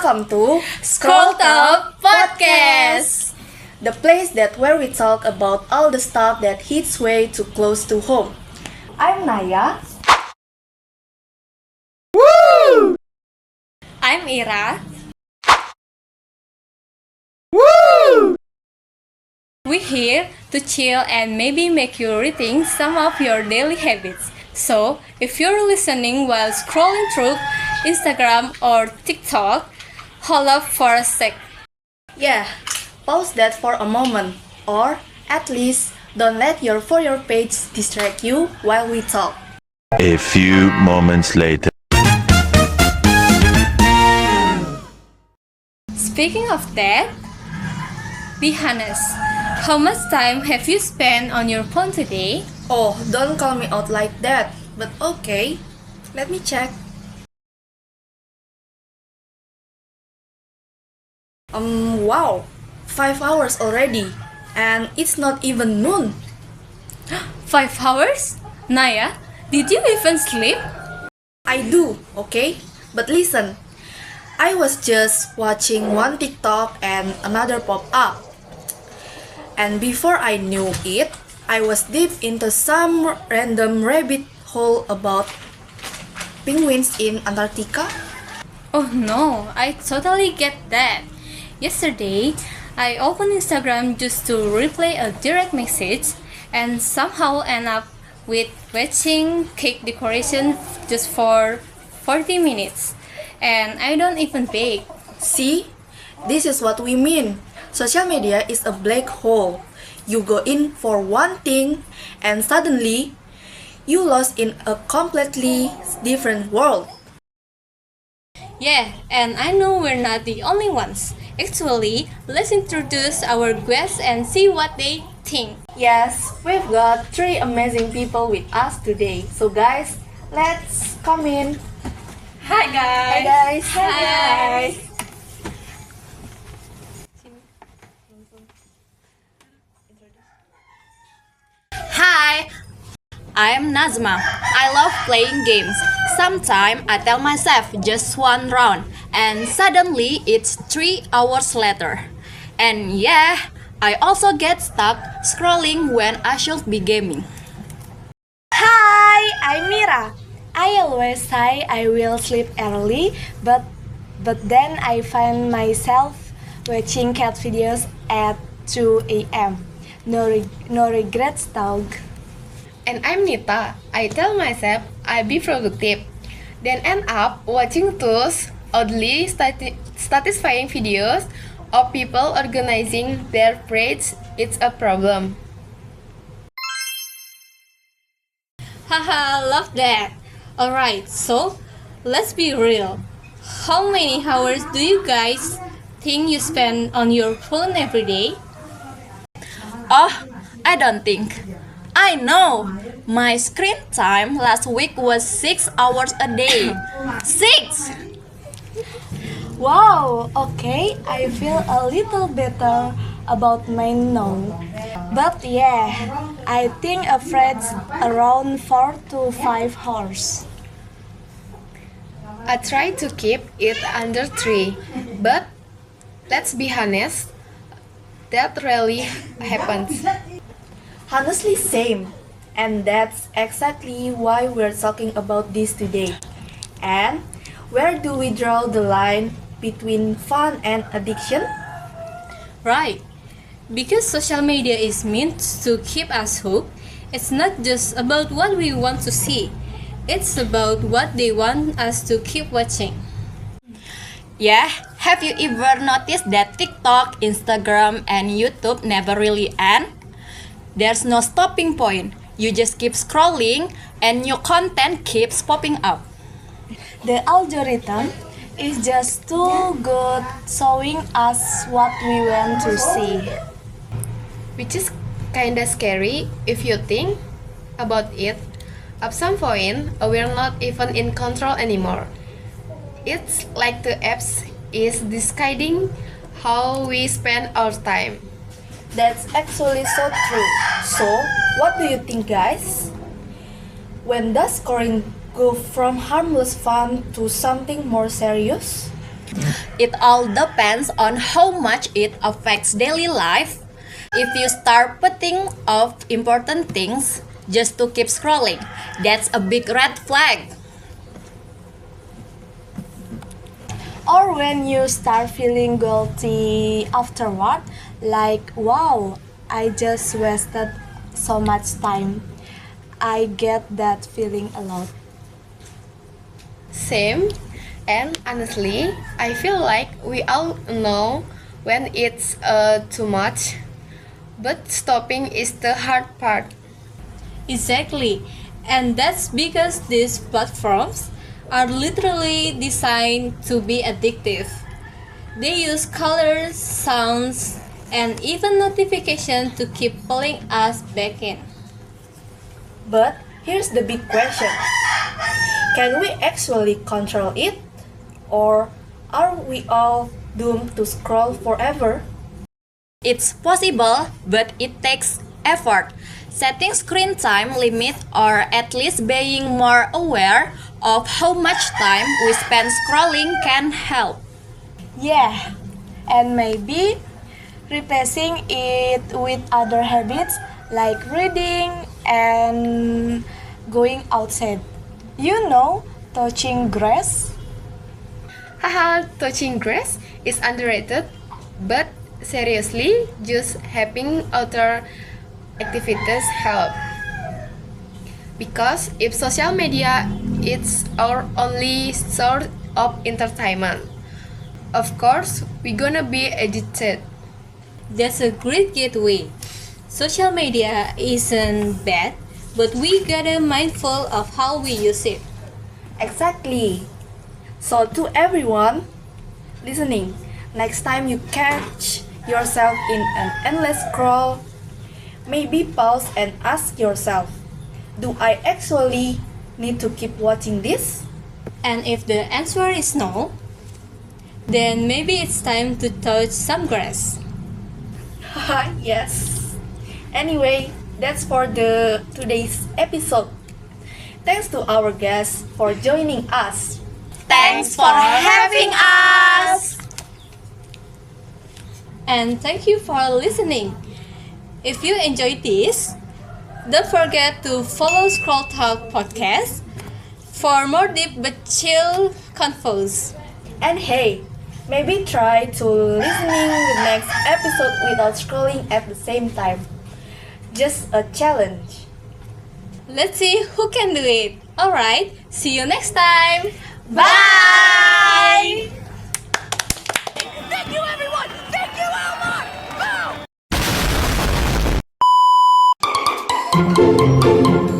Welcome to Scroll Top Podcast, the place where we talk about all the stuff that hits way too close to home. I'm Naya. Woo! I'm Ira. Woo! We're here to chill and maybe make you rethink some of your daily habits. So, if you're listening while scrolling through Instagram or TikTok, hold up for a sec. Yeah, pause that for a moment, or at least don't let your For You page distract you while we talk. A few moments later. Speaking of that, be honest. How much time have you spent on your phone today? Oh, don't call me out like that, but okay. Let me check. Wow, 5 hours already, and it's not even noon. 5 hours? Naya, did you even sleep? I do, okay? But listen, I was just watching one TikTok and another pop up. And before I knew it, I was deep into some random rabbit hole about penguins in Antarctica. Oh no, I totally get that. Yesterday, I opened Instagram just to replay a direct message and somehow end up with watching cake decoration just for 40 minutes. And I don't even bake. See? This is what we mean. Social media is a black hole. You go in for one thing and suddenly you lost in a completely different world. Yeah, and I know we're not the only ones. Actually, let's introduce our guests and see what they think. Yes, we've got 3 amazing people with us today. So guys, let's come in. Hi guys! Hi guys! Hi. Hi, I'm Nazma. I love playing games. Sometimes I tell myself just one round, and suddenly it's 3 hours later. And yeah, I also get stuck scrolling when I should be gaming. Hi, I'm Mira. I always say I will sleep early, but then I find myself watching cat videos at 2 a.m. No regrets, dog. And I'm Nita. I tell myself I'll be productive, then end up watching those oddly satisfying videos of people organizing their parades. It's a problem. Haha, love that. Alright, so let's be real. How many hours do you guys think you spend on your phone every day? Oh, I don't think. I know. My screen time last week was 6 hours a day. 6! Wow, okay, I feel a little better about mine now. But yeah, I think average around 4 to 5 hours. I try to keep it under 3, but let's be honest, that rarely happens. Honestly, same. And that's exactly why we're talking about this today. And where do we draw the line between fun and addiction? Right. Because social media is meant to keep us hooked, it's not just about what we want to see. It's about what they want us to keep watching. Yeah, have you ever noticed that TikTok, Instagram, and YouTube never really end? There's no stopping point. You just keep scrolling and new content keeps popping up. The algorithm is just too good showing us what we want to see. Which is kinda scary if you think about it. At some point, we're not even in control anymore. It's like the apps is deciding how we spend our time. That's actually so true. So, what do you think, guys? When does scoring go from harmless fun to something more serious? It all depends on how much it affects daily life. If you start putting off important things just to keep scrolling, that's a big red flag. Or when you start feeling guilty afterward, like, wow, I just wasted so much time. I get that feeling a lot. Same, and honestly, I feel like we all know when it's too much, but stopping is the hard part. Exactly. And that's because these platforms are literally designed to be addictive. They use colors, sounds, and even notifications to keep pulling us back in. But here's the big question. Can we actually control it? Or are we all doomed to scroll forever? It's possible, but it takes effort. Setting screen time limit or at least being more aware of how much time we spend scrolling can help. Yeah, and maybe replacing it with other habits like reading and going outside. You know, touching grass. Haha, touching grass is underrated, but seriously, just having outdoor activities help. Because if social media is our only source of entertainment, of course we're gonna be addicted. That's a great gateway. Social media isn't bad, but we gotta mindful of how we use it. Exactly. So to everyone listening, next time you catch yourself in an endless scroll, maybe pause and ask yourself, do I actually need to keep watching this? And if the answer is no, then maybe it's time to touch some grass. Haha, yes. Anyway, that's for the today's episode. Thanks to our guests for joining us. Thanks for having us! And thank you for listening. If you enjoyed this, don't forget to follow Scroll Talk Podcast for more deep but chill convos. And hey, maybe try to listening the next episode without scrolling at the same time. Just a challenge. Let's see who can do it. Alright, see you next time. Bye! Thank you, everyone! Thank you, Elmar! Boom!